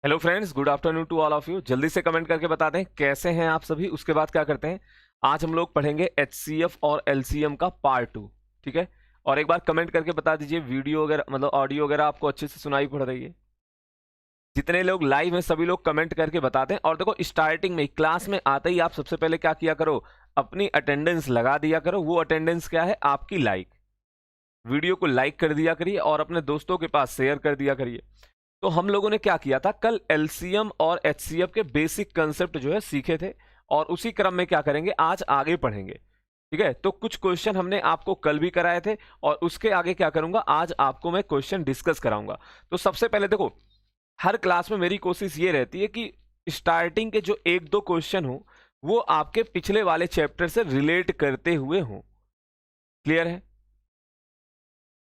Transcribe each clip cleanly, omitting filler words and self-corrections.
Hello friends, good afternoon to all of you. जल्दी से comment करके बता दें कैसे हैं आप सभी। उसके बाद क्या करते हैं, आज हम लोग पढ़ेंगे एचसीएफ और एलसीएम का पार्ट 2। ठीक है, और एक बार कमेंट करके बता दीजिए वीडियो वगैरह मतलब ऑडियो वगैरह आपको अच्छे से सुनाई पड़ रही है। जितने लोग लाइव हैं सभी लोग कमेंट करके बता दें। और देखो, स्टार्टिंग में क्लास में आते ही आप सबसे पहले क्या किया करो, अपनी अटेंडेंस लगा दिया करो। वो अटेंडेंस क्या है, आपकी लाइक। वीडियो को लाइक कर दिया करिए और अपने दोस्तों के पास शेयर कर दिया करिए। तो हम लोगों ने क्या किया था, कल एलसीएम और एचसीएफ के बेसिक कंसेप्ट जो है सीखे थे, और उसी क्रम में क्या करेंगे, आज आगे पढ़ेंगे। ठीक है, तो कुछ क्वेश्चन हमने आपको कल भी कराए थे, और उसके आगे क्या करूंगा, आज आपको मैं क्वेश्चन डिस्कस कराऊंगा। तो सबसे पहले देखो, हर क्लास में मेरी कोशिश ये रहती है कि स्टार्टिंग के जो एक दो क्वेश्चन हो वो आपके पिछले वाले चैप्टर से रिलेट करते हुए हो। क्लियर है?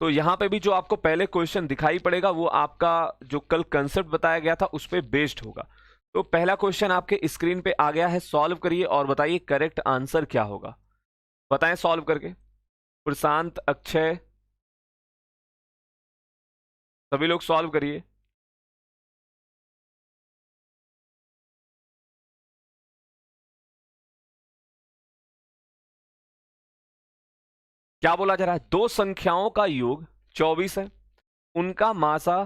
तो यहां पे भी जो आपको पहले क्वेश्चन दिखाई पड़ेगा वो आपका जो कल कंसेप्ट बताया गया था उस पर बेस्ड होगा। तो पहला क्वेश्चन आपके स्क्रीन पे आ गया है, सॉल्व करिए और बताइए करेक्ट आंसर क्या होगा। बताएं सॉल्व करके। प्रशांत, अक्षय, सभी लोग सॉल्व करिए। क्या बोला जा रहा है, दो संख्याओं का योग 24 है, उनका मासा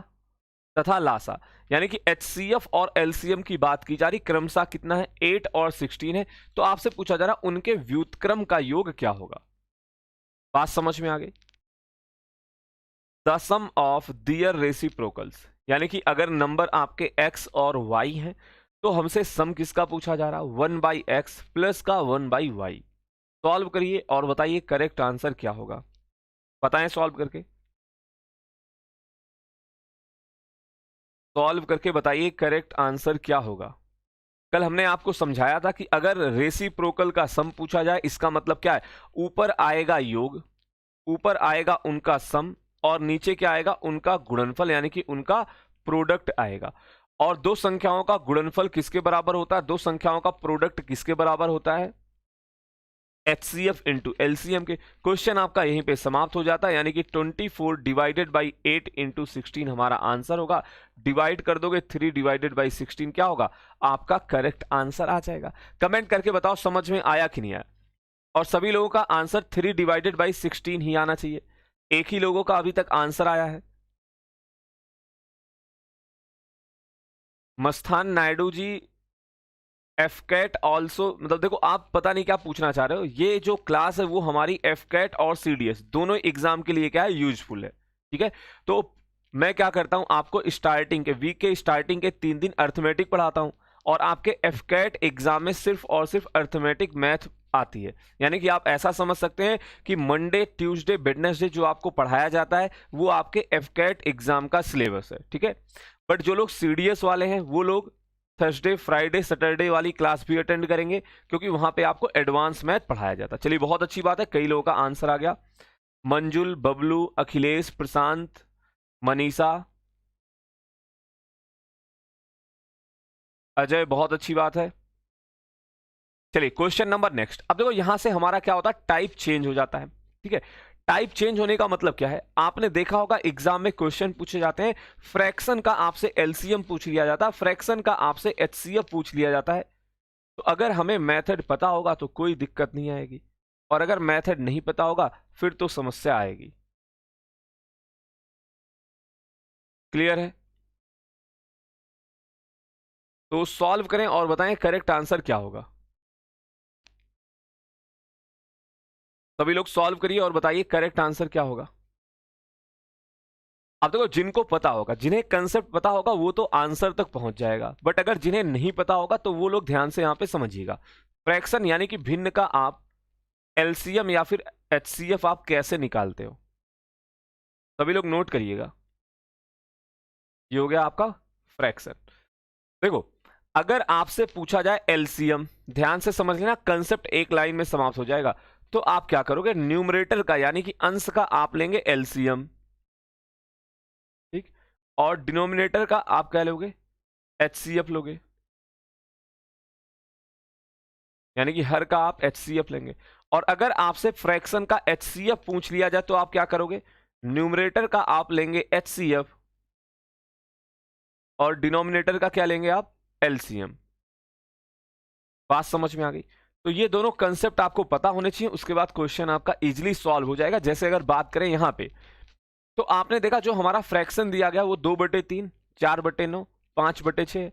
तथा लासा, यानी कि एचसीएफ और एलसीएम की बात की जा रही, क्रमशः कितना है, 8 और 16 है। तो आपसे पूछा जा रहा उनके व्युत्क्रम का योग क्या होगा। बात समझ में आ गई। The sum of their reciprocals, यानी कि अगर नंबर आपके x और y हैं तो हमसे सम किसका पूछा जा रहा, 1/x प्लस का 1/y। सॉल्व करिए और बताइए करेक्ट आंसर क्या होगा। बताएं सॉल्व करके। सॉल्व करके बताइए करेक्ट आंसर क्या होगा। कल हमने आपको समझाया था कि अगर रेसिप्रोकल का सम पूछा जाए इसका मतलब क्या है, ऊपर आएगा योग, ऊपर आएगा उनका सम, और नीचे क्या आएगा, उनका गुणनफल, यानी कि उनका प्रोडक्ट आएगा। और दो संख्याओं का गुणनफल किसके बराबर होता है, दो संख्याओं का प्रोडक्ट किसके बराबर होता है, एचसीएफ इंटू एलसीएम के। क्वेश्चन आपका यहीं पे समाप्त हो जाता है, यानी कि 24 डिवाइडेड बाई 8 इंटू 16 हमारा आंसर होगा। डिवाइड कर दोगे 3 डिवाइडेड बाई 16 क्या होगा, आपका करेक्ट आंसर आ जाएगा। कमेंट करके बताओ समझ में आया कि नहीं आया। और सभी लोगों का आंसर 3 डिवाइडेड बाई 16 ही आना चाहिए। एक ही लोगों का अभी तक आंसर आया है। Mastan Naidu ji, F cat also, मतलब देखो आप पता नहीं क्या पूछना चाह रहे हो। ये जो क्लास है वो हमारी एफ कैट और सीडीएस दोनों एग्जाम के लिए क्या है, यूजफुल है। ठीक है, तो मैं क्या करता हूं, आपको स्टार्टिंग के वीक के स्टार्टिंग के 3 दिन अर्थमेटिक पढ़ाता हूं, और आपके एफ कैट एग्जाम में सिर्फ और सिर्फ अर्थमेटिक मैथ आती है। यानी कि आप ऐसा समझ सकते हैं कि मंडे ट्यूसडे वेडनेसडे जो आपको पढ़ाया जाता है वो आपके एफ कैट एग्जाम का सिलेबस है। ठीक है, बट जो लोग सीडीएस वाले हैं वो लोग थर्सडे फ्राइडे सैटरडे वाली क्लास भी अटेंड करेंगे, क्योंकि वहां पे आपको एडवांस मैथ पढ़ाया जाता है। चलिए, बहुत अच्छी बात है, कई लोगों का आंसर आ गया। मंजुल, बबलू, अखिलेश, प्रशांत, मनीषा, अजय, बहुत अच्छी बात है। चलिए क्वेश्चन नंबर नेक्स्ट। अब देखो यहां से हमारा क्या होता है, टाइप चेंज हो जाता है। ठीक है, टाइप चेंज होने का मतलब क्या है, आपने देखा होगा एग्जाम में क्वेश्चन पूछे जाते हैं, फ्रैक्शन का आपसे एलसीएम पूछ लिया जाता है, फ्रैक्शन का आपसे एचसीएफ पूछ लिया जाता है। तो अगर हमें मेथड पता होगा तो कोई दिक्कत नहीं आएगी, और अगर मेथड नहीं पता होगा फिर तो समस्या आएगी। क्लियर है? तो सॉल्व करें और बताएं करेक्ट आंसर क्या होगा। सभी लोग सॉल्व करिए और बताइए करेक्ट आंसर क्या होगा। अब देखो, जिनको पता होगा, जिन्हें कंसेप्ट पता होगा वो तो आंसर तक पहुंच जाएगा, बट अगर जिन्हें नहीं पता होगा तो वो लोग ध्यान से यहां पे समझिएगा। फ्रैक्शन यानी कि भिन्न का आप एलसीएम या फिर एचसीएफ आप कैसे निकालते हो, सभी लोग नोट करिएगा। ये हो गया आपका फ्रैक्शन। देखो, अगर आपसे पूछा जाए एलसीएम, ध्यान से समझ लेना, कंसेप्ट एक लाइन में समाप्त हो जाएगा। तो आप क्या करोगे, न्यूमरेटर का यानी कि अंश का आप लेंगे एलसीएम, ठीक, और डिनोमिनेटर का आप क्या लोगे, एचसीएफ लोगे, यानी कि हर का आप एचसीएफ लेंगे। और अगर आपसे फ्रैक्शन का एचसीएफ पूछ लिया जाए तो आप क्या करोगे, न्यूमरेटर का आप लेंगे एचसीएफ, और डिनोमिनेटर का क्या लेंगे आप, एलसीएम। बात समझ में आ गई। तो ये दोनों कंसेप्ट आपको पता होने चाहिए, उसके बाद क्वेश्चन आपका इजीली सॉल्व हो जाएगा। जैसे अगर बात करें यहां पे, तो आपने देखा जो हमारा फ्रैक्शन दिया गया वो 2/3, 4/9, 5/6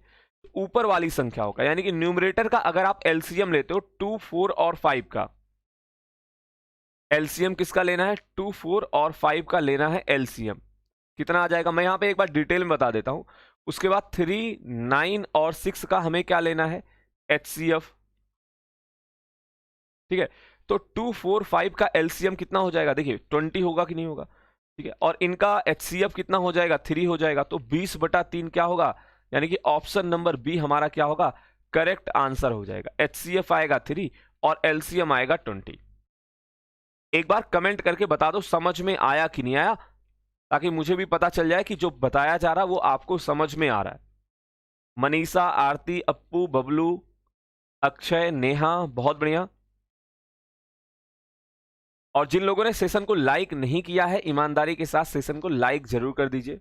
ऊपर वाली संख्याओं का, यानी कि न्यूमरेटर का अगर आप एलसीएम लेते हो 2, 4 और 5 का, एलसीएम किसका लेना है, 2, 4 और 5 का लेना है एलसीएम, कितना आ जाएगा, मैं यहां पे एक बार डिटेल में बता देता हूं। उसके बाद 3, 9 और 6 का हमें क्या लेना है, एचसीएफ। ठीक है, तो 2, 4, 5 का एलसीएम कितना हो जाएगा, देखिए 20 होगा कि नहीं होगा। ठीक है, और इनका एचसीएफ कितना हो जाएगा, 3 हो जाएगा, तो 20/3 क्या होगा, यानी कि ऑप्शन नंबर बी हमारा क्या होगा, करेक्ट आंसर हो जाएगा। एचसीएफ आएगा 3 और एलसीएम आएगा 20। एक बार कमेंट करके बता दो समझ में आया कि नहीं आया, ताकि मुझे भी पता चल जाए कि जो बताया जा रहा है वो आपको समझ में आ रहा है। मनीषा, आरती, अप्पू, बबलू, अक्षय, नेहा, बहुत बढ़िया। और जिन लोगों ने सेशन को लाइक नहीं किया है, ईमानदारी के साथ सेशन को लाइक जरूर कर दीजिए।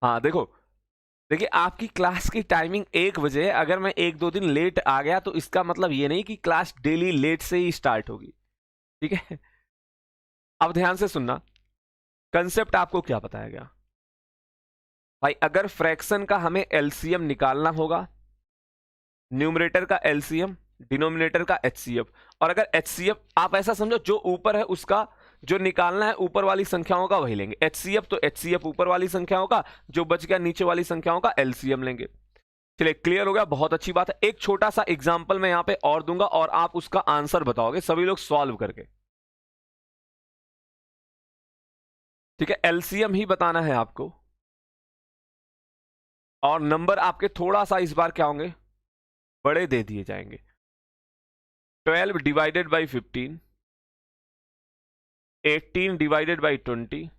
हाँ देखो, देखिए आपकी क्लास की टाइमिंग 1 बजे है। अगर मैं 1-2 दिन लेट आ गया तो इसका मतलब ये नहीं कि क्लास डेली लेट से ही स्टार्ट होगी। ठीक है, अब ध्यान से सुनना, कंसेप्ट आपको क्या बताया गया भाई। अगर फ्रैक्शन का हमें एलसीएम निकालना होगा, न्यूमरेटर का एलसीएम, डिनोमिनेटर का एचसीएफ, और अगर एचसीएफ आप ऐसा समझो जो ऊपर है उसका जो निकालना है, ऊपर वाली संख्याओं का वही लेंगे एचसीएफ, तो एचसीएफ ऊपर वाली संख्याओं का, जो बच गया नीचे वाली संख्याओं का एलसीएम लेंगे। चलिए क्लियर हो गया, बहुत अच्छी बात है। एक छोटा सा एग्जांपल मैं यहां पे और दूंगा और आप उसका आंसर बताओगे सभी लोग सॉल्व करके। ठीक है, एलसीएम ही बताना है आपको, और नंबर आपके थोड़ा सा इस बार क्या होंगे, बड़े दे दिए जाएंगे। 12 डिवाइडेड बाई 15, 18 डिवाइडेड बाई 20,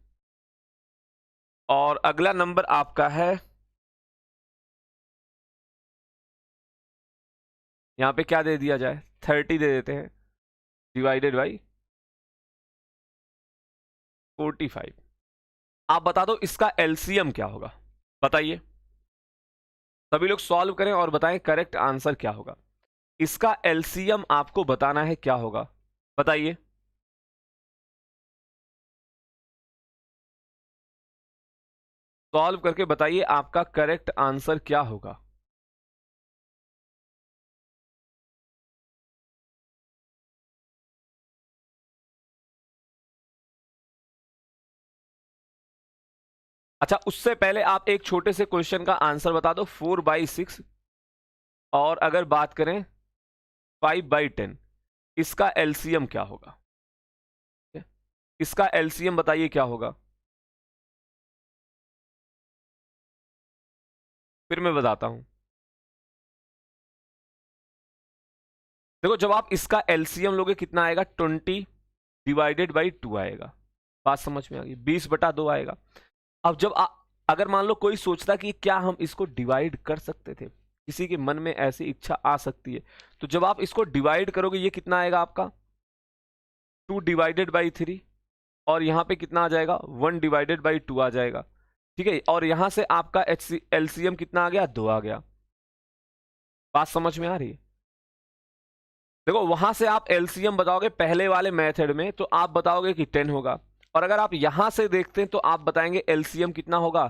और अगला नंबर आपका है, यहां पे क्या दे दिया जाए, 30 दे देते हैं, डिवाइडेड बाई 45। आप बता दो इसका एलसीएम क्या होगा, बताइए। सभी लोग सॉल्व करें और बताएं करेक्ट आंसर क्या होगा। इसका एलसीएम आपको बताना है क्या होगा, बताइए। सॉल्व करके बताइए आपका करेक्ट आंसर क्या होगा। अच्छा, उससे पहले आप एक छोटे से क्वेश्चन का आंसर बता दो। 4/6 और अगर बात करें 5/10, इसका एलसीएम क्या होगा, इसका एलसीएम बताइए क्या होगा। फिर मैं बताता हूं, देखो जब आप इसका एलसीएम लोगे कितना आएगा, 20 डिवाइडेड बाई 2 आएगा। बात समझ में आ गई, 20/2 आएगा। अब जब अगर मान लो कोई सोचता कि क्या हम इसको डिवाइड कर सकते थे, किसी के मन में ऐसी इच्छा आ सकती है, तो जब आप इसको डिवाइड करोगे ये कितना आएगा आपका, 2 डिवाइडेड बाई 3, और यहां पे कितना आ जाएगा, 1 डिवाइडेड बाई 2 आ जाएगा। ठीक है, और यहां से आपका एलसीएम कितना आ गया, 2 आ गया। बात समझ में आ रही है। देखो वहां से आप एलसीएम बताओगे पहले वाले मेथड में, तो आप बताओगे कि 10 होगा, और अगर आप यहां से देखते हैं तो आप बताएंगे एलसीएम कितना होगा,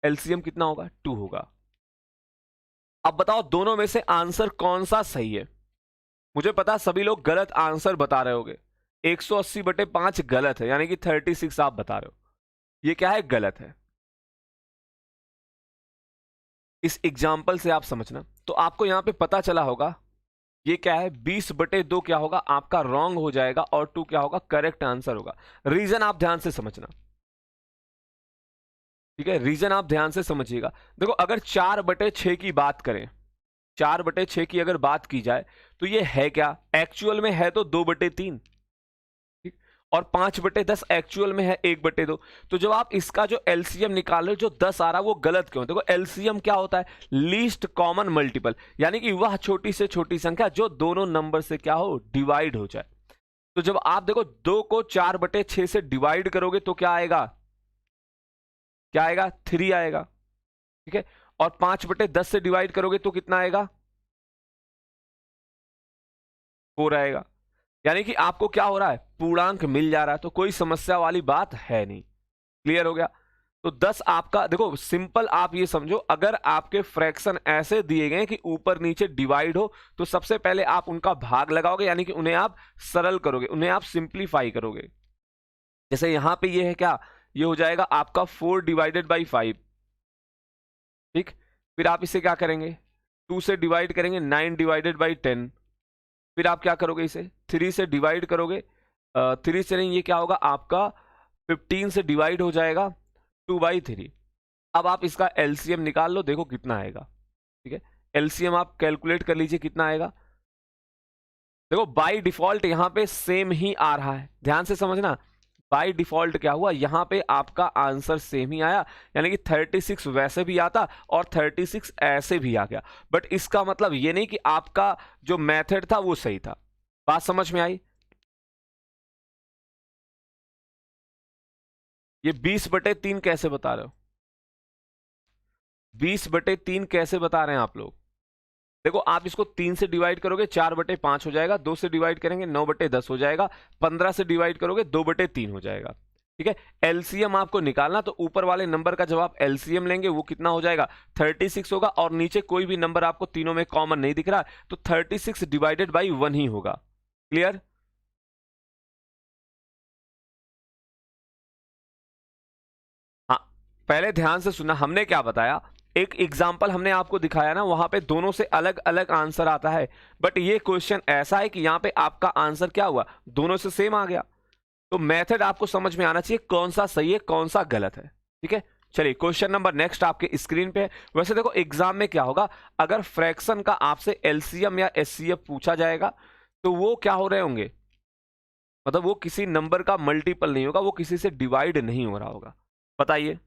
एलसीएम कितना होगा, 2 होगा। अब बताओ दोनों में से आंसर कौन सा सही है। मुझे पता सभी लोग गलत आंसर बता रहे होगे। 180/5 गलत है, यानी कि 36 आप बता रहे हो, ये क्या है, गलत है। इस एग्जाम्पल से आप समझना, तो आपको यहां पे पता चला होगा ये क्या है, 20/2 क्या होगा आपका रॉन्ग हो जाएगा, और 2 क्या होगा, करेक्ट आंसर होगा। रीजन आप ध्यान से समझना, ठीक है, रीजन आप ध्यान से समझिएगा। देखो अगर 4/6 की बात करें, 4/6 की अगर बात की जाए तो ये है क्या, एक्चुअल में है तो 2/3, और 5/10 एक्चुअल में है 1/2। तो जब आप इसका जो एलसीएम निकाल रहे हो, जो 10 आ रहा है वो गलत क्यों। देखो एलसीएम क्या होता है, लीस्ट कॉमन मल्टीपल, यानी कि वह छोटी से छोटी संख्या जो दोनों नंबर से क्या हो, डिवाइड हो जाए। तो जब आप देखो 2 को 4/6 से डिवाइड करोगे तो क्या आएगा, क्या आएगा, 3 आएगा। ठीक है, और 5/10 से डिवाइड करोगे तो कितना आएगा, 4 आएगा। यानी कि आपको क्या हो रहा है, पूर्णांक मिल जा रहा है, तो कोई समस्या वाली बात है नहीं। क्लियर हो गया। तो 10 आपका, देखो सिंपल आप ये समझो, अगर आपके फ्रैक्शन ऐसे दिए गए कि ऊपर नीचे डिवाइड हो, तो सबसे पहले आप उनका भाग लगाओगे, यानी कि उन्हें आप सरल करोगे, उन्हें आप सिंप्लीफाई करोगे। जैसे यहां पे ये है क्या, ये हो जाएगा आपका 4/5। ठीक, फिर आप इसे क्या करेंगे, 2 से डिवाइड करेंगे, 9/10। फिर आप क्या करोगे, इसे 3 से डिवाइड करोगे, 3 से नहीं, ये क्या होगा आपका 15 से डिवाइड हो जाएगा, 2/3। अब आप इसका एलसीएम निकाल लो, देखो कितना आएगा। ठीक है, एलसीएम आप कैलकुलेट कर लीजिए कितना आएगा। देखो बाय डिफॉल्ट यहां पे सेम ही आ रहा है, ध्यान से समझना। बाय डिफॉल्ट क्या हुआ, यहां पे आपका आंसर सेम ही आया, यानी कि 36 वैसे भी आता और 36 ऐसे भी आ गया। बट इसका मतलब ये नहीं कि आपका जो मेथड था वो सही था। बात समझ में आई। ये 20/3 कैसे बता रहे हो, 20/3 कैसे बता रहे हैं आप लोग। देखो आप इसको 3 से डिवाइड करोगे 4/5 हो जाएगा, 2 से डिवाइड करेंगे 9/10 हो जाएगा, 15 से डिवाइड करोगे 2/3 हो जाएगा। ठीक है, एलसीएम आपको निकालना, तो ऊपर वाले नंबर का जब आप एलसीएम लेंगे वो कितना हो जाएगा, 36 होगा, और नीचे कोई भी नंबर आपको तीनों में कॉमन नहीं दिख रहा, तो 36/1 ही होगा। क्लियर। हाँ, पहले ध्यान से सुनना, हमने क्या बताया, एक एग्जाम्पल हमने आपको दिखाया ना, वहां पे दोनों से अलग अलग आंसर आता है, बट ये क्वेश्चन ऐसा है कि यहां पे आपका आंसर क्या हुआ, दोनों से सेम आ गया। तो मेथड आपको समझ में आना चाहिए, कौन सा सही है कौन सा गलत है। ठीक है, चलिए क्वेश्चन नंबर नेक्स्ट आपके स्क्रीन पे है। वैसे देखो एग्जाम में क्या होगा, अगर फ्रैक्शन का आपसे एलसीएम या एचसीएफ पूछा जाएगा, तो वो क्या हो रहे होंगे, मतलब वो किसी नंबर का मल्टीपल नहीं होगा, वो किसी से डिवाइड नहीं हो रहा होगा। बताइए,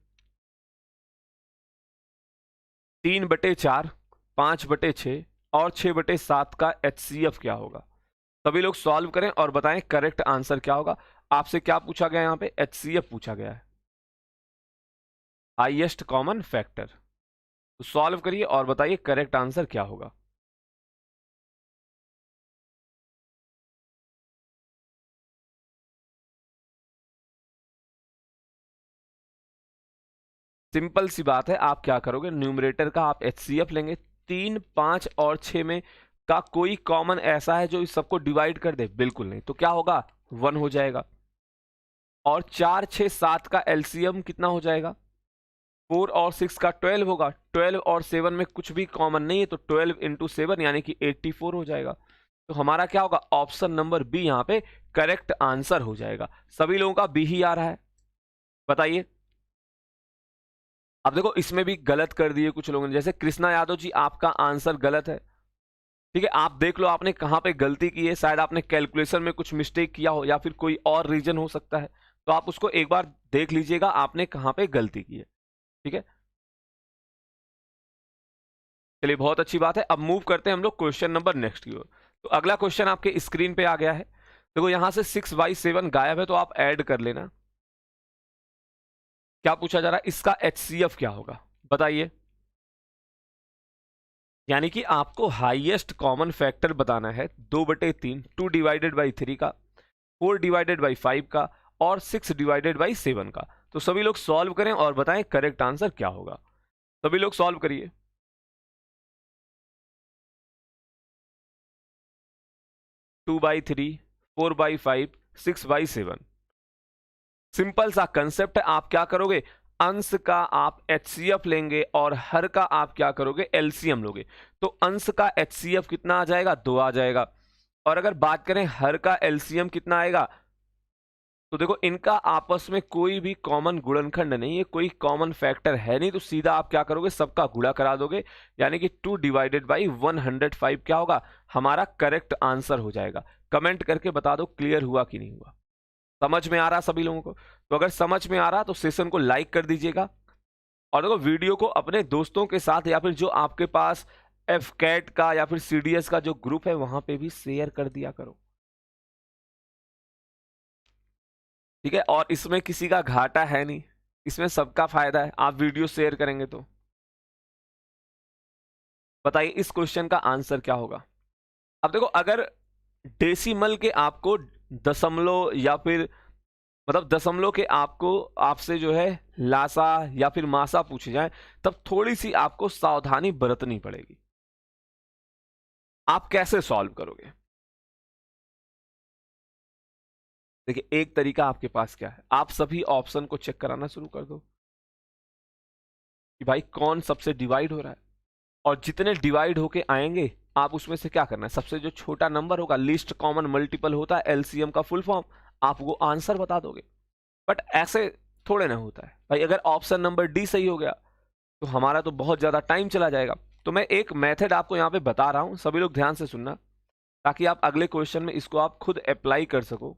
3/4, 5/6 और 6/7 का एचसीएफ क्या होगा। सभी लोग सॉल्व करें और बताएं करेक्ट आंसर क्या होगा। आपसे क्या पूछा गया, यहां पे एचसीएफ पूछा गया है, हाईएस्ट कॉमन फैक्टर। तो सॉल्व करिए और बताइए करेक्ट आंसर क्या होगा। सिंपल सी बात है, आप क्या करोगे, न्यूमरेटर का आप एचसीएफ लेंगे, 3, 5 और 6 में का कोई कॉमन ऐसा है जो इस सबको डिवाइड कर दे, बिल्कुल नहीं, तो क्या होगा 1 हो जाएगा। और 4, 6, 7 का एलसीएम कितना हो जाएगा, 4 और 6 का 12 होगा, 12 और 7 में कुछ भी कॉमन नहीं है, तो 12 इंटू 7 यानी कि 84 हो जाएगा। तो हमारा क्या होगा, ऑप्शन नंबर बी यहाँ पे करेक्ट आंसर हो जाएगा। सभी लोगों का बी ही आ रहा है, बताइए। अब देखो इसमें भी गलत कर दिए कुछ लोगों ने, जैसे कृष्णा यादव जी, आपका आंसर गलत है। ठीक है, आप देख लो आपने कहां पे गलती की है, शायद आपने कैलकुलेशन में कुछ मिस्टेक किया हो या फिर कोई और रीजन हो सकता है, तो आप उसको एक बार देख लीजिएगा आपने कहां पे गलती की है। ठीक है, चलिए बहुत अच्छी बात है। अब मूव करते हैं हम लोग क्वेश्चन नंबर नेक्स्ट की ओर। तो अगला क्वेश्चन आपके स्क्रीन पे आ गया है। देखो यहां से 6/7 गायब है, तो आप ऐड कर लेना। क्या पूछा जा रहा है, इसका एचसीएफ क्या होगा, बताइए। यानी कि आपको हाईएस्ट कॉमन फैक्टर बताना है 2/3, 2/3 का, 4/5 का और 6/7 का। तो सभी लोग सॉल्व करें और बताएं करेक्ट आंसर क्या होगा। सभी लोग सॉल्व करिए। 2/3, 4/5, 6/7। सिंपल सा कंसेप्ट है, आप क्या करोगे, अंश का आप एचसीएफ लेंगे और हर का आप क्या करोगे, एलसीएम लोगे। तो अंश का एचसीएफ कितना आ जाएगा, 2 आ जाएगा। और अगर बात करें हर का एलसीएम कितना आएगा, तो देखो इनका आपस में कोई भी कॉमन गुणनखंड नहीं है, कोई कॉमन फैक्टर है नहीं, तो सीधा आप क्या करोगे, सबका गुणा करा दोगे, यानी कि 2/105 क्या होगा, हमारा करेक्ट आंसर हो जाएगा। कमेंट करके बता दो क्लियर हुआ कि नहीं हुआ, समझ में आ रहा सभी लोगों को। तो अगर समझ में आ रहा तो सेशन को लाइक कर दीजिएगा, और देखो वीडियो को अपने दोस्तों के साथ या फिर जो आपके पास एफ कैट का या फिर सीडीएस का जो ग्रुप है वहां पे भी शेयर कर दिया करो। ठीक है, और इसमें किसी का घाटा है नहीं, इसमें सबका फायदा है, आप वीडियो शेयर करेंगे तो। बताइए इस क्वेश्चन का आंसर क्या होगा। अब देखो, अगर डेसिमल के आपको दशमलव या फिर मतलब दशमलव के आपको आपसे जो है लासा या फिर मासा पूछे जाए, तब थोड़ी सी आपको सावधानी बरतनी पड़ेगी। आप कैसे सॉल्व करोगे? देखिए, एक तरीका आपके पास क्या है, आप सभी ऑप्शन को चेक कराना शुरू कर दो कि भाई कौन सबसे डिवाइड हो रहा है, और जितने डिवाइड होके आएंगे आप उसमें से क्या करना है, सबसे जो छोटा नंबर होगा, लीस्ट कॉमन मल्टीपल होता है एलसीएम का फुल फॉर्म, आप वो आंसर बता दोगे। बट ऐसे थोड़े ना होता है भाई, अगर ऑप्शन नंबर डी सही हो गया तो हमारा तो बहुत ज्यादा टाइम चला जाएगा। तो मैं एक मेथड आपको यहाँ पे बता रहा हूं, सभी लोग ध्यान से सुनना, ताकि आप अगले क्वेश्चन में इसको आप खुद अप्लाई कर सको।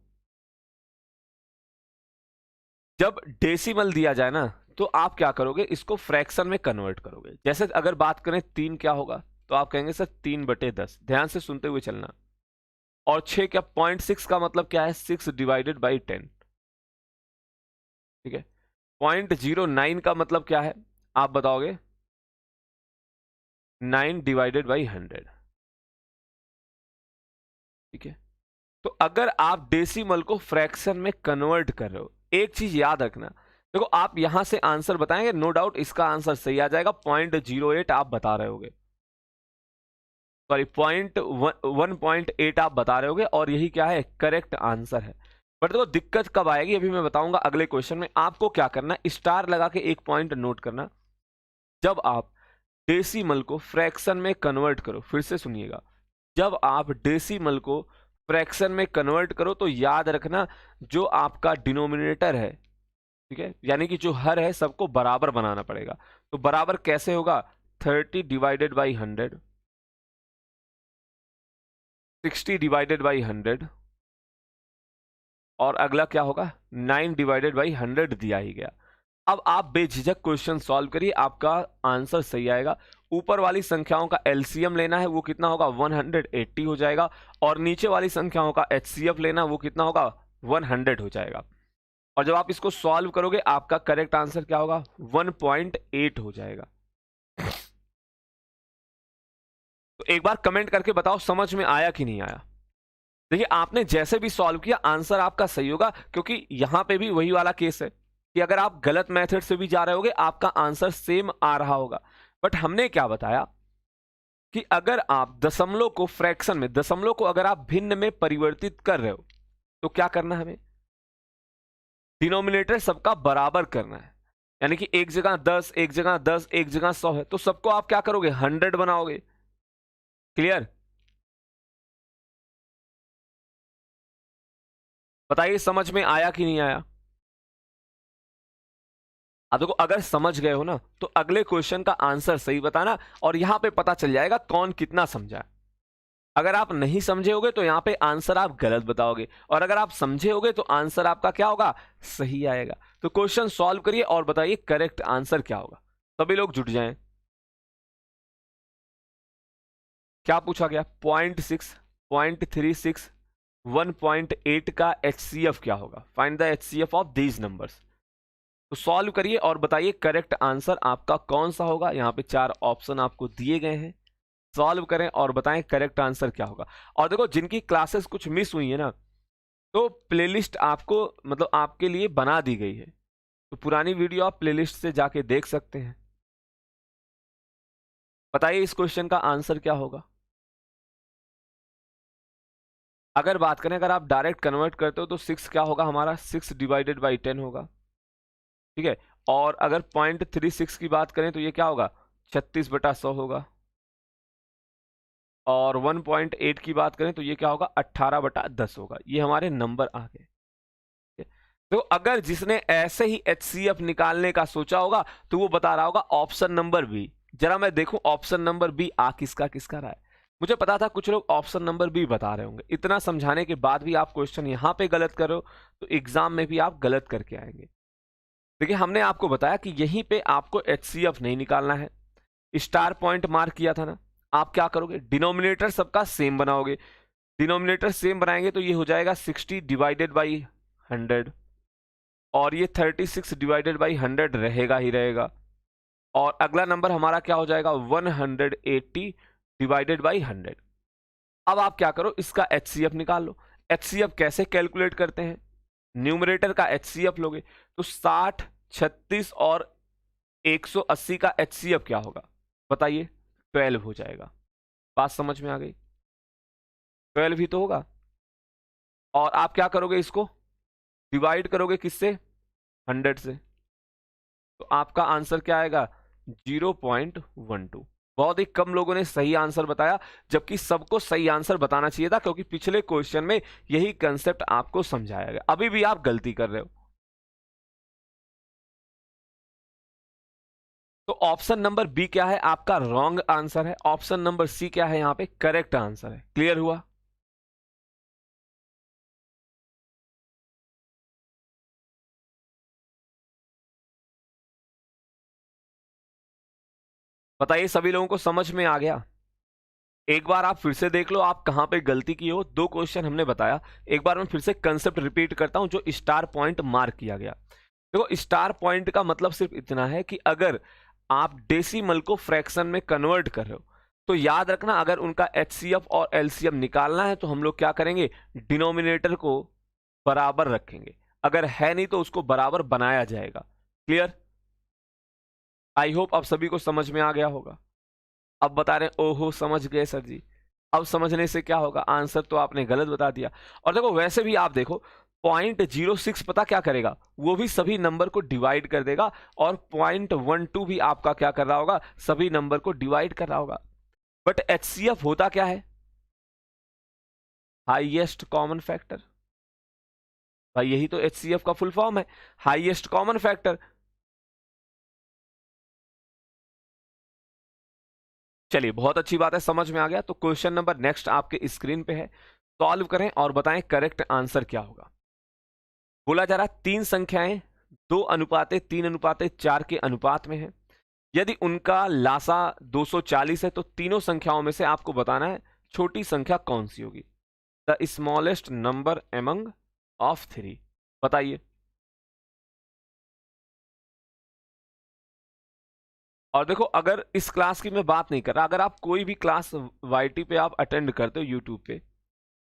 जब डेसिमल दिया जाए ना, तो आप क्या करोगे, इसको फ्रैक्शन में कन्वर्ट करोगे। जैसे अगर बात करें 3 क्या होगा, तो आप कहेंगे सर 3/10, ध्यान से सुनते हुए चलना। और 6 क्या, 0.6 का मतलब क्या है, 6/10। ठीक है, 0.09 का मतलब क्या है, आप बताओगे, 9/100। ठीक है, तो अगर आप डेसिमल को फ्रैक्शन में कन्वर्ट कर रहे हो, एक चीज याद रखना, देखो आप यहां से आंसर बताएंगे, नो डाउट इसका आंसर सही आ जाएगा, 0.08 आप बता रहे होगे, सॉरी 1.8 आप बता रहे होगे, और यही क्या है, करेक्ट आंसर है। बट देखो दिक्कत कब आएगी, अभी मैं बताऊंगा अगले क्वेश्चन में। आपको क्या करना, स्टार लगा के एक पॉइंट नोट करना, जब आप डेसिमल को फ्रैक्शन में कन्वर्ट करो, फिर से सुनिएगा, जब आप डेसिमल को फ्रैक्शन में कन्वर्ट करो तो याद रखना, जो आपका डिनोमिनेटर है, ठीक है, यानी कि जो हर है, सबको बराबर बनाना पड़ेगा। तो बराबर कैसे होगा, 30/100, 60/100, और अगला क्या होगा, 9/100 दिया ही गया। अब आप बेझिझक क्वेश्चन सॉल्व करिए, आपका आंसर सही आएगा। ऊपर वाली संख्याओं का एलसीएम लेना है, वो कितना होगा, 180 हो जाएगा, और नीचे वाली संख्याओं का एचसीएफ लेना, वो कितना होगा, 100 हो जाएगा। और जब आप इसको सॉल्व करोगे, आपका करेक्ट आंसर क्या होगा, 1.8 हो जाएगा। तो एक बार कमेंट करके बताओ समझ में आया कि नहीं आया। देखिए, आपने जैसे भी सॉल्व किया आंसर आपका सही होगा, क्योंकि यहां पे भी वही वाला केस है कि अगर आप गलत मेथड से भी जा रहे होगे, आपका आंसर सेम आ रहा होगा। बट हमने क्या बताया कि अगर आप दशमलव को फ्रैक्शन में, दशमलव को अगर आप भिन्न में परिवर्तित कर रहे हो, तो क्या करना है हमें, डिनोमिनेटर सबका बराबर करना है। यानी कि एक जगह 10, एक जगह 10, एक जगह 100 है, तो सबको आप क्या करोगे, 100 बनाओगे। क्लियर? बताइए समझ में आया कि नहीं आया। अब देखो, अगर समझ गए हो ना, तो अगले क्वेश्चन का आंसर सही बताना, और यहां पे पता चल जाएगा कौन कितना समझा है। अगर आप नहीं समझे होगे तो यहां पे आंसर आप गलत बताओगे, और अगर आप समझे होगे तो आंसर आपका क्या होगा, सही आएगा। तो क्वेश्चन सॉल्व करिए और बताइए करेक्ट आंसर क्या होगा। सभी लोग जुट जाएं। क्या पूछा गया, 0.6, 0.36, 1.8 का एचसीएफ क्या होगा, find the HCF of these numbers. तो सॉल्व करिए और बताइए करेक्ट आंसर आपका कौन सा होगा। यहाँ पे 4 ऑप्शन आपको दिए गए हैं, सॉल्व करें और बताएं करेक्ट आंसर क्या होगा। और देखो, जिनकी क्लासेस कुछ मिस हुई है ना, तो प्लेलिस्ट आपको मतलब आपके लिए बना दी गई है, तो पुरानी वीडियो आप प्लेलिस्ट से जाके देख सकते हैं। बताइए इस क्वेश्चन का आंसर क्या होगा। अगर बात करें, अगर आप डायरेक्ट कन्वर्ट करते हो तो 6 क्या होगा हमारा, 6/10 होगा। ठीक है, और अगर 0.36 की बात करें तो ये क्या होगा, 36/100 होगा। और 1.8 की बात करें तो ये क्या होगा, 18/10 होगा। ये हमारे नंबर आ गए। तो अगर जिसने ऐसे ही एचसीएफ निकालने का सोचा होगा, तो वो बता रहा होगा ऑप्शन नंबर बी। जरा मैं देखूं ऑप्शन नंबर बी आ किसका किसका रहा है। मुझे पता था कुछ लोग ऑप्शन नंबर बी बता रहे होंगे, इतना समझाने के बाद भी आप क्वेश्चन यहां पे गलत करो, तो एग्जाम में भी आप गलत करके आएंगे। देखिए, हमने आपको बताया कि यहीं पे आपको एचसीएफ नहीं निकालना है, स्टार पॉइंट मार्क किया था ना। आप क्या करोगे, डिनोमिनेटर सबका सेम बनाओगे। डिनोमिनेटर सेम बनाएंगे तो ये हो जाएगा 60/100। और ये 36 डिवाइडेड बाई 100 रहेगा ही रहेगा। और अगला नंबर हमारा क्या हो जाएगा, 180 डिवाइडेड बाई 100। अब आप क्या करो, इसका HCF निकाल लो। HCF कैसे कैलकुलेट करते हैं, न्यूमरेटर का HCF लोगे तो 60, 36 और 180 का HCF क्या होगा बताइए, 12 हो जाएगा। बात समझ में आ गई, 12 ही तो होगा। और आप क्या करोगे, इसको डिवाइड करोगे किससे, 100 से, तो आपका आंसर क्या आएगा, 0.12। बहुत ही कम लोगों ने सही आंसर बताया, जबकि सबको सही आंसर बताना चाहिए था, क्योंकि पिछले क्वेश्चन में यही कंसेप्ट आपको समझाया गया। अभी भी आप गलती कर रहे हो। तो ऑप्शन नंबर बी क्या है, आपका रॉन्ग आंसर है। ऑप्शन नंबर सी क्या है, यहां पे करेक्ट आंसर है। क्लियर हुआ। बताइए सभी लोगों को समझ में आ गया। एक बार आप फिर से देख लो आप कहां पे गलती की हो। दो क्वेश्चन हमने बताया, एक बार मैं फिर से कंसेप्ट रिपीट करता हूं जो स्टार पॉइंट मार्क किया गया। देखो स्टार पॉइंट का मतलब सिर्फ इतना है कि अगर आप डेसिमल को फ्रैक्शन में कन्वर्ट कर रहे हो तो याद रखना, अगर उनका HCF और LCM निकालना है तो हम लोग क्या करेंगे, डिनोमिनेटर को बराबर रखेंगे। अगर है नहीं तो उसको बराबर बनाया जाएगा। क्लियर। आई होप अब सभी को समझ में आ गया होगा। अब बता रहे हैं ओहो समझ गए सर जी। अब समझने से क्या होगा, आंसर तो आपने गलत बता दिया। और देखो वैसे भी आप देखो 0.06 पता क्या करेगा, वो भी सभी नंबर को डिवाइड कर देगा, और 0.12 भी आपका क्या कर रहा होगा, सभी नंबर को डिवाइड कर रहा होगा। बट HCF होता क्या है, हाईएस्ट कॉमन फैक्टर। भाई यही तो HCF का फुल फॉर्म है, हाईएस्ट कॉमन फैक्टर। चलिए बहुत अच्छी बात है, समझ में आ गया। तो क्वेश्चन नंबर नेक्स्ट आपके स्क्रीन पे है, सॉल्व करें और बताएं करेक्ट आंसर क्या होगा। बोला जा रहा तीन संख्याएं 2:3:4 के अनुपात में है। यदि उनका लासा 240 है तो तीनों संख्याओं में से आपको बताना है छोटी संख्या कौन सी होगी, the smallest number among of three. बताइए। और देखो अगर इस क्लास की मैं बात नहीं कर रहा, अगर आप कोई भी क्लास YT पे आप अटेंड करते हो यूट्यूब पे,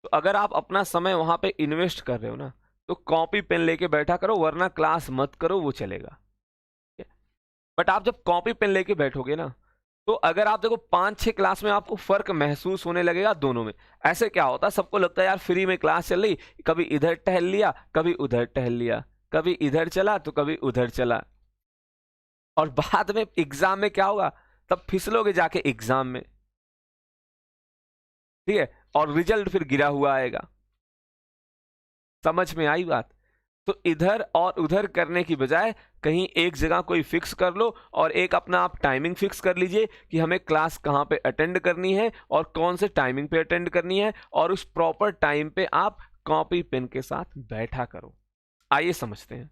तो अगर आप अपना समय वहां पे इन्वेस्ट कर रहे हो ना, तो कॉपी पेन लेके बैठा करो, वरना क्लास मत करो, वो चलेगा। बट आप जब कॉपी पेन लेके बैठोगे ना, तो अगर आप देखो 5-6 क्लास में आपको फर्क महसूस होने लगेगा दोनों में। ऐसे क्या होता है, सबको लगता है यार फ्री में क्लास चल रही, कभी इधर टहल लिया कभी उधर टहल लिया, कभी इधर चला तो कभी उधर चला, और बाद में एग्जाम में क्या होगा, तब फिसलोगे जाके एग्जाम में। ठीक है, और रिजल्ट फिर गिरा हुआ आएगा। समझ में आई बात। तो इधर और उधर करने की बजाय कहीं एक जगह कोई फिक्स कर लो, और एक अपना आप टाइमिंग फिक्स कर लीजिए कि हमें क्लास कहाँ पे अटेंड करनी है और कौन से टाइमिंग पे अटेंड करनी है, और उस प्रॉपर टाइम पे आप कॉपी पेन के साथ बैठा करो। आइए समझते हैं।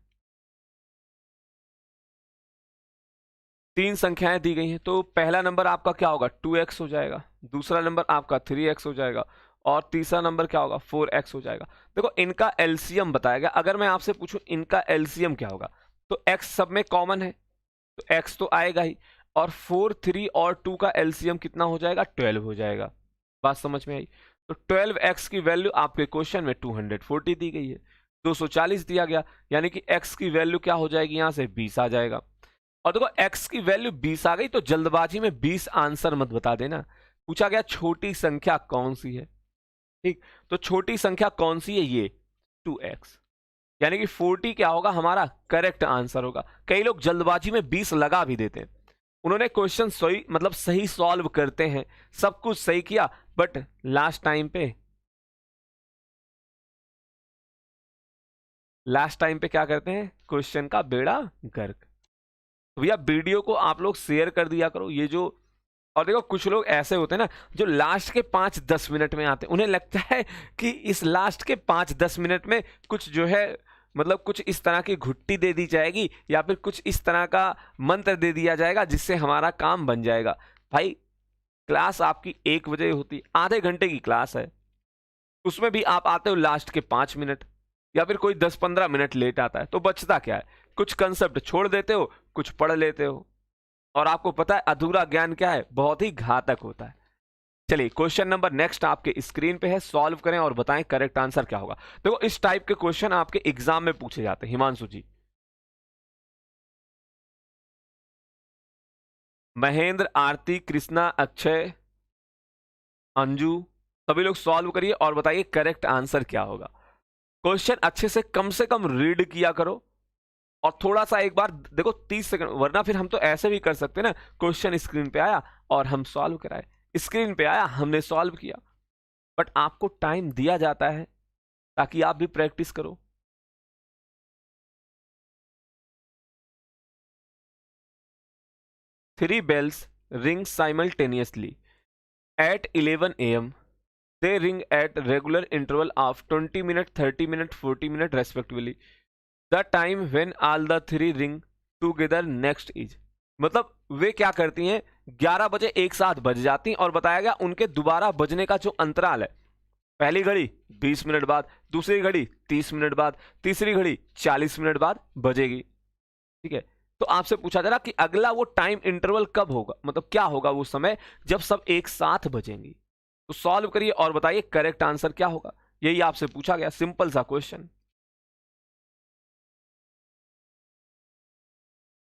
तीन संख्याएं दी गई हैं, तो पहला नंबर आपका क्या होगा, 2x हो जाएगा, दूसरा नंबर आपका 3x हो जाएगा, और तीसरा नंबर क्या होगा, 4x हो जाएगा। देखो इनका एलसीएम बताया गया, अगर मैं आपसे पूछूं इनका एलसीएम क्या होगा, तो x सब में कॉमन है तो x तो आएगा ही, और 4, 3 और 2 का एलसीएम कितना हो जाएगा, 12 हो जाएगा। बात समझ में आई। तो 12x की वैल्यू आपके क्वेश्चन में 240 दी गई है, 240 दिया गया, यानी कि x की वैल्यू क्या हो जाएगी, यहां से 20 आ जाएगा। और देखो x की वैल्यू 20 आ गई तो जल्दबाजी में 20 आंसर मत बता देना। पूछा गया छोटी संख्या कौन सी है, ठीक, तो छोटी संख्या कौन सी है, ये 2x, यानी कि 40 क्या होगा हमारा करेक्ट आंसर होगा। कई लोग जल्दबाजी में 20 लगा भी देते हैं, उन्होंने क्वेश्चन सही मतलब सही सॉल्व करते हैं, सब कुछ सही किया, बट लास्ट टाइम पे क्या करते हैं, क्वेश्चन का बेड़ा गर्क। तो भैया वीडियो को आप लोग शेयर कर दिया करो, ये जो, और देखो कुछ लोग ऐसे होते हैं ना जो लास्ट के 5-10 मिनट में आते हैं, उन्हें लगता है कि इस लास्ट के 5-10 मिनट में कुछ जो है मतलब कुछ इस तरह की घुट्टी दे दी जाएगी, या फिर कुछ इस तरह का मंत्र दे दिया जाएगा जिससे हमारा काम बन जाएगा। भाई क्लास आपकी 1 बजे होती, आधे घंटे की क्लास है, उसमें भी आप आते हो लास्ट के 5 मिनट या फिर कोई 10-15 मिनट लेट आता है, तो बचता क्या है? कुछ कंसेप्ट छोड़ देते हो, कुछ पढ़ लेते हो, और आपको पता है अधूरा ज्ञान क्या है, बहुत ही घातक होता है। चलिए क्वेश्चन नंबर नेक्स्ट आपके स्क्रीन पे है, सॉल्व करें और बताएं करेक्ट आंसर क्या होगा। देखो इस टाइप के क्वेश्चन आपके एग्जाम में पूछे जाते हैं। हिमांशु जी, महेंद्र, आरती, कृष्णा, अक्षय, अंजू, सभी लोग सॉल्व करिए और बताइए करेक्ट आंसर क्या होगा। क्वेश्चन अच्छे से कम रीड किया करो, और थोड़ा सा एक बार देखो 30 सेकंड, वरना फिर हम तो ऐसे भी कर सकते हैं ना, क्वेश्चन स्क्रीन पे आया और हम सॉल्व कराए, स्क्रीन पे आया हमने सॉल्व किया, बट आपको टाइम दिया जाता है ताकि आप भी प्रैक्टिस करो। Three bells ring simultaneously at 11 a.m. They ring at regular interval of 20 minutes, 30 minutes, 40 minutes respectively. The time when all the three ring together next is, मतलब वे क्या करती हैं, 11 बजे एक साथ बज जाती हैं, और बताया गया उनके दोबारा बजने का जो अंतराल है, पहली घड़ी 20 मिनट बाद, दूसरी घड़ी 30 मिनट बाद, तीसरी घड़ी 40 मिनट बाद बजेगी। ठीक है, तो आपसे पूछा जा रहा कि अगला वो टाइम इंटरवल कब होगा, मतलब क्या होगा वो समय जब सब एक साथ बजेंगी। तो सॉल्व करिए और बताइए करेक्ट आंसर क्या होगा, यही आपसे पूछा गया, सिंपल सा क्वेश्चन।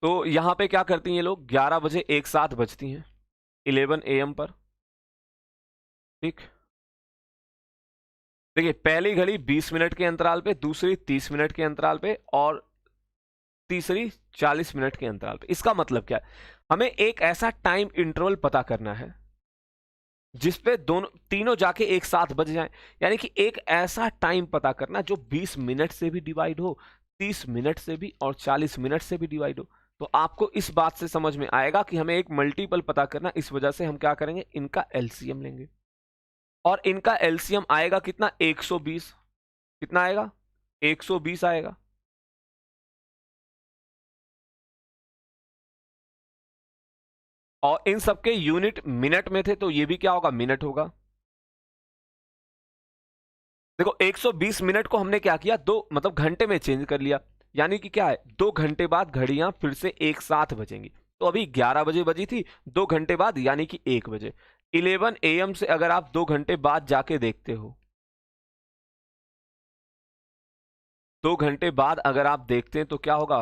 तो यहां पे क्या करती हैं ये लोग, 11 बजे एक साथ बजती हैं 11 AM पर। ठीक, देखिए पहली घड़ी 20 मिनट के अंतराल पे, दूसरी 30 मिनट के अंतराल पे, और तीसरी 40 मिनट के अंतराल पे। इसका मतलब क्या है, हमें एक ऐसा टाइम इंटरवल पता करना है जिसपे दोनों तीनों जाके एक साथ बज जाएं, यानी कि एक ऐसा टाइम पता करना जो 20 मिनट से भी डिवाइड हो, 30 मिनट से भी, और 40 मिनट से भी डिवाइड हो। तो आपको इस बात से समझ में आएगा कि हमें एक मल्टीपल पता करना, इस वजह से हम क्या करेंगे, इनका एलसीएम लेंगे, और इनका एलसीएम आएगा कितना, 120। कितना आएगा, 120 आएगा। और इन सबके यूनिट मिनट में थे, तो ये भी क्या होगा, मिनट होगा। देखो 120 मिनट को हमने क्या किया, दो मतलब घंटे में चेंज कर लिया, यानी कि क्या है, 2 घंटे बाद घड़ियां फिर से एक साथ बजेंगी। तो अभी 11 बजे बजी थी, 2 घंटे बाद यानी कि 1 बजे। 11 AM से अगर आप 2 घंटे बाद जाके देखते हो, 2 घंटे बाद अगर आप देखते हैं तो क्या होगा,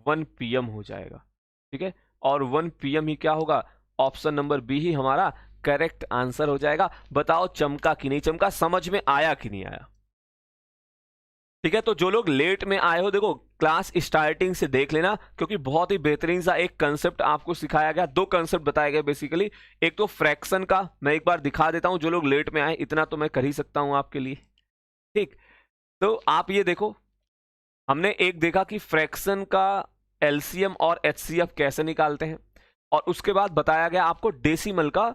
1 PM हो जाएगा। ठीक है, और 1 PM ही क्या होगा, ऑप्शन नंबर बी ही हमारा करेक्ट आंसर हो जाएगा। बताओ चमका कि नहीं चमका, समझ में आया कि नहीं आया। ठीक है, तो जो लोग लेट में आए हो, देखो क्लास स्टार्टिंग से देख लेना, क्योंकि बहुत ही बेहतरीन सा एक कंसेप्ट आपको सिखाया गया, 2 कंसेप्ट बताए गए बेसिकली। एक तो फ्रैक्शन का मैं एक बार दिखा देता हूं, जो लोग लेट में आए, इतना तो मैं कर ही सकता हूं आपके लिए। ठीक, तो आप ये देखो, हमने एक देखा कि फ्रैक्शन का एलसीएम और एचसीएफ कैसे निकालते हैं, और उसके बाद बताया गया आपको डेसिमल का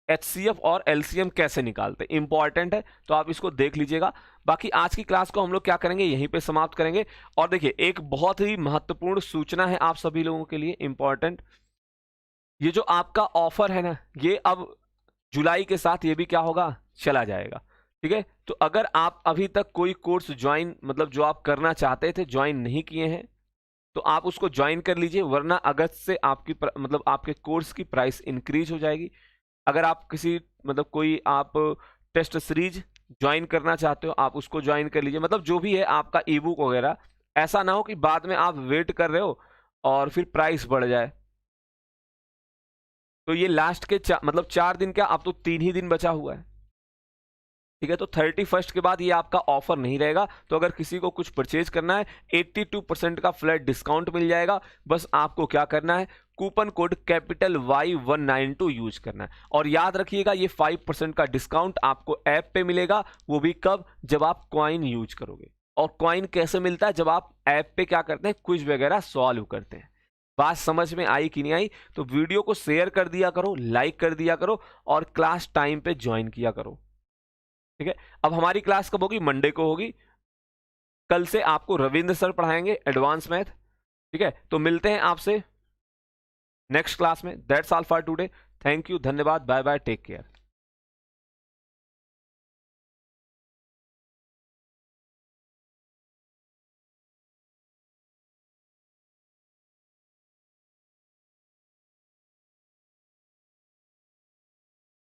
एचसीएफ और एलसीएम कैसे निकालते हैं। इंपॉर्टेंट है, तो आप इसको देख लीजिएगा। बाकी आज की क्लास को हम लोग क्या करेंगे, यहीं पे समाप्त करेंगे। और देखिए एक बहुत ही महत्वपूर्ण सूचना है आप सभी लोगों के लिए, इंपॉर्टेंट, ये जो आपका ऑफर है ना, ये अब जुलाई के साथ ये भी क्या होगा, चला जाएगा। ठीक है, तो अगर आप अभी तक कोई कोर्स ज्वाइन, मतलब जो आप करना चाहते थे ज्वाइन नहीं किए हैं, तो आप उसको ज्वाइन कर लीजिए, वरना अगस्त से आपकी मतलब आपके कोर्स की प्राइस इंक्रीज हो जाएगी। अगर आप किसी मतलब कोई आप टेस्ट सीरीज ज्वाइन करना चाहते हो, आप उसको ज्वाइन कर लीजिए, मतलब जो भी है आपका ई बुक वगैरह, ऐसा ना हो कि बाद में आप वेट कर रहे हो और फिर प्राइस बढ़ जाए। तो ये लास्ट के मतलब 4 दिन, क्या अब तो 3 ही दिन बचा हुआ है। ठीक है, तो 31 के बाद ये आपका ऑफर नहीं रहेगा। तो अगर किसी को कुछ परचेज करना है, 82% का फ्लैट डिस्काउंट मिल जाएगा। बस आपको क्या करना है, coupon code capital Y192 use करना है। और याद रखिएगा ये 5% का डिस्काउंट आपको ऐप पे मिलेगा, वो भी कब, जब आप कॉइन यूज करोगे। और कॉइन कैसे मिलता है, जब आप ऐप पे क्या करते हैं, क्विज वगैरह सॉल्व करते हैं। बात समझ में आई कि नहीं आई, तो वीडियो को शेयर कर दिया करो, लाइक कर दिया करो, और क्लास टाइम पे ज्वाइन किया करो। ठीक है, अब हमारी क्लास कब होगी, मंडे को होगी। कल से आपको रविंद्र सर पढ़ाएंगे एडवांस मैथ। ठीक है, तो मिलते हैं आपसे नेक्स्ट क्लास में। That's all for today. Thank you, धन्यवाद, बाय बाय, टेक केयर।